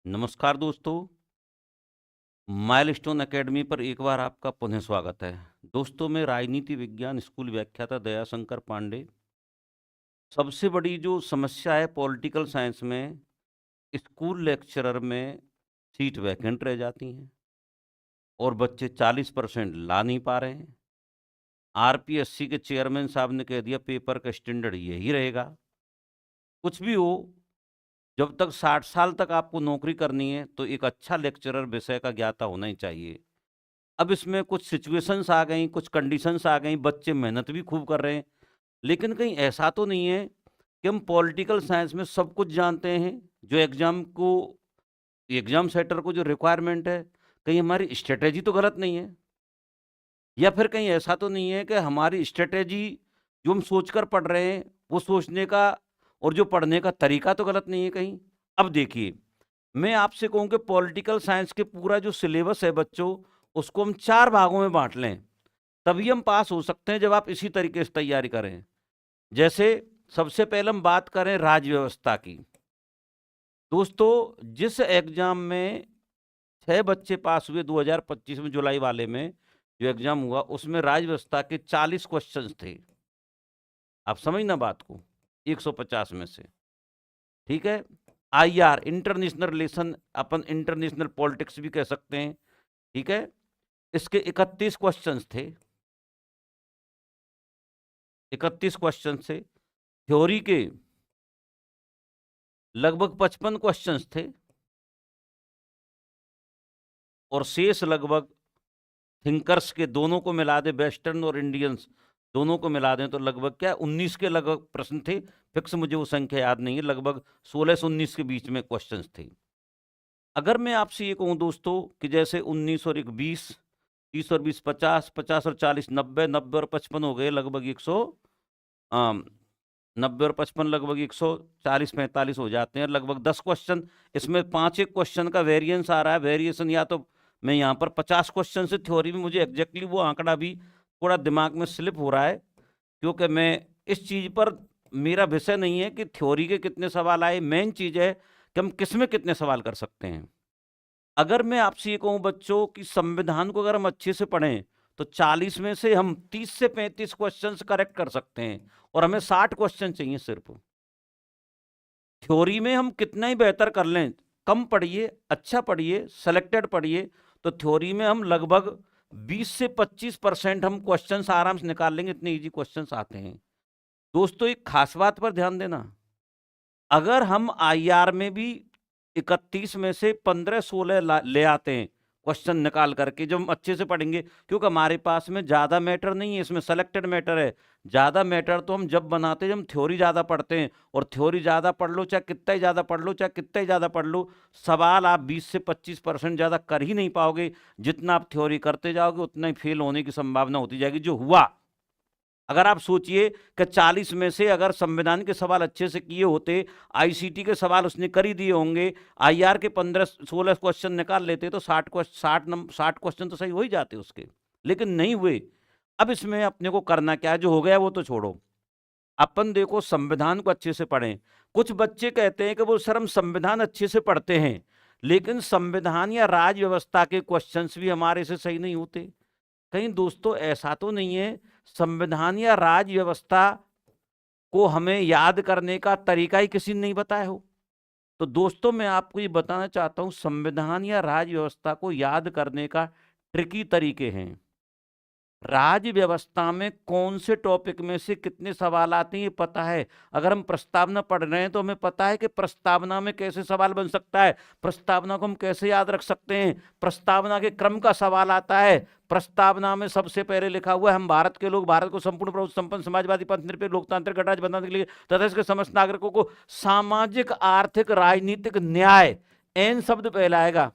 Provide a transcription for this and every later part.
नमस्कार दोस्तों, milestone academy पर एक बार आपका पुनः स्वागत है। दोस्तों, मैं राजनीति विज्ञान स्कूल व्याख्याता दयाशंकर पांडे। सबसे बड़ी जो समस्या है पॉलिटिकल साइंस में, स्कूल लेक्चरर में सीट वैकेंट रह जाती हैं और बच्चे 40% ला नहीं पा रहे हैं। आरपीएससी के चेयरमैन साहब ने कह दिया पेपर का स्टैंडर्ड यही रहेगा। कुछ भी हो, जब तक 60 साल तक आपको नौकरी करनी है तो एक अच्छा लेक्चरर विषय का ज्ञाता होना ही चाहिए। अब इसमें कुछ सिचुएशंस आ गई, कुछ कंडीशंस आ गई, बच्चे मेहनत भी खूब कर रहे हैं, लेकिन कहीं ऐसा तो नहीं है कि हम पॉलिटिकल साइंस में सब कुछ जानते हैं, जो एग्ज़ाम सेटर को जो रिक्वायरमेंट है, कहीं हमारी स्ट्रैटेजी तो गलत नहीं है? या फिर कहीं ऐसा तो नहीं है कि हमारी स्ट्रैटेजी जो हम सोचकर पढ़ रहे हैं, वो सोचने का और जो पढ़ने का तरीका तो गलत नहीं है कहीं? अब देखिए, मैं आपसे कहूँ कि पॉलिटिकल साइंस के पूरा जो सिलेबस है बच्चों, उसको हम 4 भागों में बाँट लें, तभी हम पास हो सकते हैं जब आप इसी तरीके से तैयारी करें। जैसे सबसे पहले हम बात करें राज्य व्यवस्था की। दोस्तों, जिस एग्ज़ाम में 6 बच्चे पास हुए 2025 में जुलाई वाले में जो एग्ज़ाम हुआ, उसमें राज्य व्यवस्था के 40 क्वेश्चन्स थे। आप समझना बात को, 150 में से, ठीक है? आईआर इंटरनेशनल रिलेशन, अपन इंटरनेशनल पॉलिटिक्स भी कह सकते हैं, ठीक है? इसके 31 क्वेश्चन्स थे। 31 क्वेश्चन थे। थ्योरी के लगभग 55 क्वेश्चंस थे और शेष लगभग थिंकर्स के दोनों को मिला दें, वेस्टर्न और इंडियंस दोनों को मिला दें तो लगभग क्या 19 के लगभग प्रश्न थे। फिक्स मुझे वो संख्या याद नहीं है, लगभग 16 से 19 के बीच में क्वेश्चंस थे। अगर मैं आपसे ये कहूँ दोस्तों कि जैसे 19 और 1 20, 30 और 20 50, 50 और 40 90, 90 और 55 हो गए लगभग 100, 90 और 55 लगभग 140-45 हो जाते हैं। लगभग 10 क्वेश्चन, इसमें 5 एक क्वेश्चन का वेरिएंस आ रहा है। वेरिएशन या तो मैं यहाँ पर 50 क्वेश्चन से थ्योरी में मुझे एग्जैक्टली वो आंकड़ा भी थोड़ा दिमाग में स्लिप हो रहा है, क्योंकि मैं इस चीज़ पर, मेरा विषय नहीं है कि थ्योरी के कितने सवाल आए, मेन चीज़ है कि हम किस में कितने सवाल कर सकते हैं। अगर मैं आपसे ये कहूँ बच्चों कि संविधान को अगर हम अच्छे से पढ़ें, तो 40 में से हम 30 से 35 क्वेश्चंस करेक्ट कर सकते हैं और हमें 60 क्वेश्चन चाहिए सिर्फ। थ्योरी में हम कितना ही बेहतर कर लें, कम पढ़िए, अच्छा पढ़िए, सेलेक्टेड पढ़िए, तो थ्योरी में हम लगभग 20 से 25% हम क्वेश्चंस आराम से निकाल लेंगे, इतने इजी क्वेश्चंस आते हैं। दोस्तों, एक खास बात पर ध्यान देना, अगर हम आईआर में भी 31 में से 15-16 ले आते हैं क्वेश्चन निकाल करके, जो हम अच्छे से पढ़ेंगे, क्योंकि हमारे पास में ज़्यादा मैटर नहीं है, इसमें सेलेक्टेड मैटर है। ज़्यादा मैटर तो हम जब बनाते हैं जब हम थ्योरी ज़्यादा पढ़ते हैं, और थ्योरी ज़्यादा पढ़ लो, चाहे कितना ही ज़्यादा पढ़ लो, चाहे कितना ही ज़्यादा पढ़ लो, सवाल आप 20 से 25% ज़्यादा कर ही नहीं पाओगे। जितना आप थ्योरी करते जाओगे उतना ही फेल होने की संभावना होती जाएगी, जो हुआ। अगर आप सोचिए कि 40 में से अगर संविधान के सवाल अच्छे से किए होते, आईसीटी के सवाल उसने कर ही दिए होंगे, आईआर के 15-16 क्वेश्चन निकाल लेते, तो 60 क्वेश्चन तो सही हो ही जाते उसके, लेकिन नहीं हुए। अब इसमें अपने को करना क्या है, जो हो गया वो तो छोड़ो, अपन देखो संविधान को अच्छे से पढ़ें। कुछ बच्चे कहते हैं कि वो सर हम संविधान अच्छे से पढ़ते हैं, लेकिन संविधान या राज व्यवस्था के क्वेश्चंस भी हमारे से सही नहीं होते। कहीं दोस्तों ऐसा तो नहीं है संविधान या राज व्यवस्था को हमें याद करने का तरीका ही किसी ने नहीं बताया हो? तो दोस्तों, मैं आपको ये बताना चाहता हूं, संविधान या राज व्यवस्था को याद करने का ट्रिकी तरीके हैं। राज्य व्यवस्था में कौन से टॉपिक में से कितने सवाल आते हैं ये पता है। अगर हम प्रस्तावना पढ़ रहे हैं तो हमें पता है कि प्रस्तावना में कैसे सवाल बन सकता है, प्रस्तावना को हम कैसे याद रख सकते हैं, प्रस्तावना के क्रम का सवाल आता है। प्रस्तावना में सबसे पहले लिखा हुआ है हम भारत के लोग भारत को संपूर्ण प्रभुत्व संपन्न समाजवादी पंथ निरपेक्ष लोकतांत्रिक गणराज्य बनाने के लिए तथा इसके समस्त नागरिकों को सामाजिक आर्थिक राजनीतिक न्याय, एन शब्द पहला आएगा,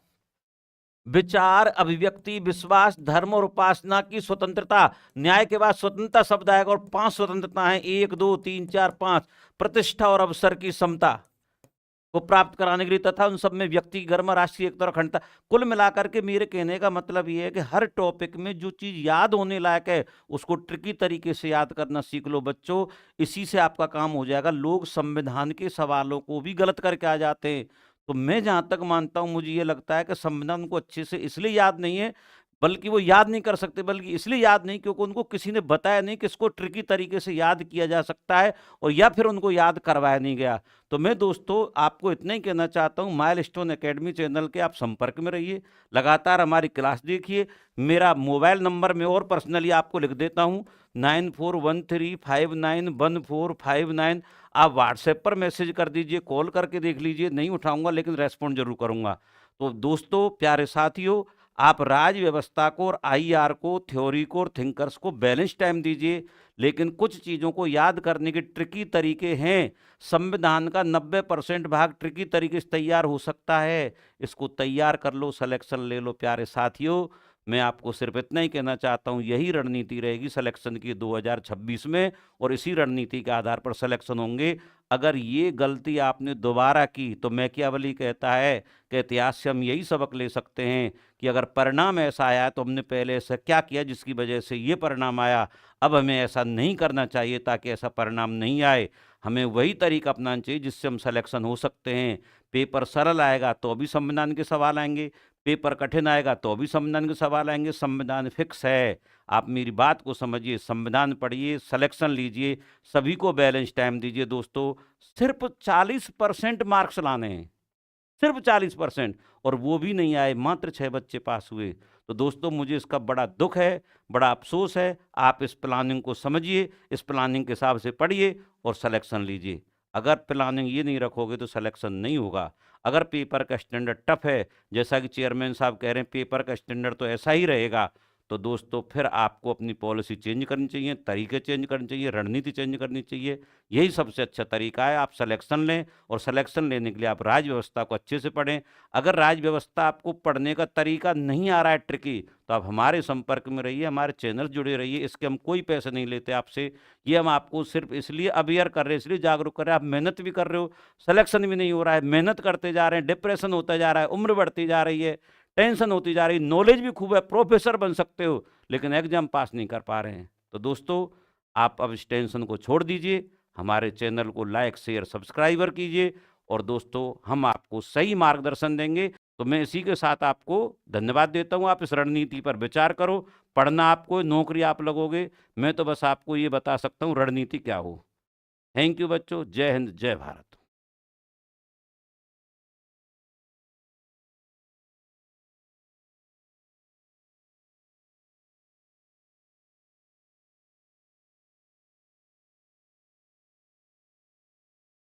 विचार अभिव्यक्ति विश्वास धर्म और उपासना की स्वतंत्रता, न्याय के बाद स्वतंत्रता शब्द आएगा और 5 स्वतंत्रता है, 1 2 3 4 5, प्रतिष्ठा और अवसर की समता को प्राप्त कराने के लिए तथा उन सब में व्यक्ति गर्म राष्ट्रीय एकता और अखंडता। कुल मिलाकर के मेरे कहने का मतलब ये है कि हर टॉपिक में जो चीज याद होने लायक है उसको ट्रिकी तरीके से याद करना सीख लो बच्चों, इसी से आपका काम हो जाएगा। लोग संविधान के सवालों को भी गलत करके आ जाते हैं, तो मैं जहाँ तक मानता हूँ, मुझे ये लगता है कि संविधान उनको अच्छे से इसलिए याद नहीं है, बल्कि वो याद नहीं कर सकते, बल्कि इसलिए याद नहीं क्योंकि उनको किसी ने बताया नहीं कि इसको ट्रिकी तरीके से याद किया जा सकता है, और या फिर उनको याद करवाया नहीं गया। तो मैं दोस्तों आपको इतना ही कहना चाहता हूँ, माइलस्टोन एकेडमी चैनल के आप संपर्क में रहिए, लगातार हमारी क्लास देखिए। मेरा मोबाइल नंबर मैं और पर्सनली आपको लिख देता हूँ, 9413591459। आप व्हाट्सएप पर मैसेज कर दीजिए, कॉल करके देख लीजिए, नहीं उठाऊंगा लेकिन रेस्पॉन्ड जरूर करूंगा। तो दोस्तों, प्यारे साथियों, आप राज व्यवस्था को और आईआर को, थ्योरी को और थिंकर्स को बैलेंस टाइम दीजिए, लेकिन कुछ चीज़ों को याद करने के ट्रिकी तरीके हैं। संविधान का 90% भाग ट्रिकी तरीके से तैयार हो सकता है, इसको तैयार कर लो, सिलेक्शन ले लो। प्यारे साथियों, मैं आपको सिर्फ इतना ही कहना चाहता हूँ, यही रणनीति रहेगी सिलेक्शन की 2026 में, और इसी रणनीति के आधार पर सिलेक्शन होंगे। अगर ये गलती आपने दोबारा की तो मैकियावेली कहता है कि इतिहास से हम यही सबक ले सकते हैं कि अगर परिणाम ऐसा आया तो हमने पहले ऐसा क्या किया जिसकी वजह से ये परिणाम आया, अब हमें ऐसा नहीं करना चाहिए ताकि ऐसा परिणाम नहीं आए। हमें वही तरीका अपनाना चाहिए जिससे हम सिलेक्शन हो सकते हैं। पेपर सरल आएगा तो भी संविधान के सवाल आएंगे, पेपर कठिन आएगा तो भी संविधान के सवाल आएंगे। संविधान फिक्स है, आप मेरी बात को समझिए, संविधान पढ़िए, सिलेक्शन लीजिए, सभी को बैलेंस टाइम दीजिए। दोस्तों, सिर्फ 40% मार्क्स लाने हैं, सिर्फ 40%, और वो भी नहीं आए, मात्र 6 बच्चे पास हुए। तो दोस्तों, मुझे इसका बड़ा दुख है, बड़ा अफसोस है। आप इस प्लानिंग को समझिए, इस प्लानिंग के हिसाब से पढ़िए और सिलेक्शन लीजिए। अगर प्लानिंग ये नहीं रखोगे तो सिलेक्शन नहीं होगा। अगर पेपर का स्टैंडर्ड टफ है, जैसा कि चेयरमैन साहब कह रहे हैं पेपर का स्टैंडर्ड तो ऐसा ही रहेगा, तो दोस्तों फिर आपको अपनी पॉलिसी चेंज करनी चाहिए, तरीके चेंज करने चाहिए, रणनीति चेंज करनी चाहिए। यही सबसे अच्छा तरीका है, आप सिलेक्शन लें, और सिलेक्शन लेने के लिए आप राज व्यवस्था को अच्छे से पढ़ें। अगर राज व्यवस्था आपको पढ़ने का तरीका नहीं आ रहा है ट्रिकी, तो आप हमारे संपर्क में रहिए, हमारे चैनल जुड़े रहिए। इसके हम कोई पैसे नहीं लेते आपसे, ये हम आपको सिर्फ इसलिए अवेयर कर रहे हैं, इसलिए जागरूक कर रहे हैं। आप मेहनत भी कर रहे हो, सिलेक्शन भी नहीं हो रहा है, मेहनत करते जा रहे हैं, डिप्रेशन होता जा रहा है, उम्र बढ़ती जा रही है, टेंशन होती जा रही, नॉलेज भी खूब है, प्रोफेसर बन सकते हो, लेकिन एग्जाम पास नहीं कर पा रहे हैं। तो दोस्तों, आप अब इस टेंशन को छोड़ दीजिए, हमारे चैनल को लाइक शेयर सब्सक्राइबर कीजिए, और दोस्तों हम आपको सही मार्गदर्शन देंगे। तो मैं इसी के साथ आपको धन्यवाद देता हूं। आप इस रणनीति पर विचार करो, पढ़ना आपको, नौकरी आप लगोगे, मैं तो बस आपको ये बता सकता हूं रणनीति क्या हो। थैंक यू बच्चों, जय हिंद, जय भारत।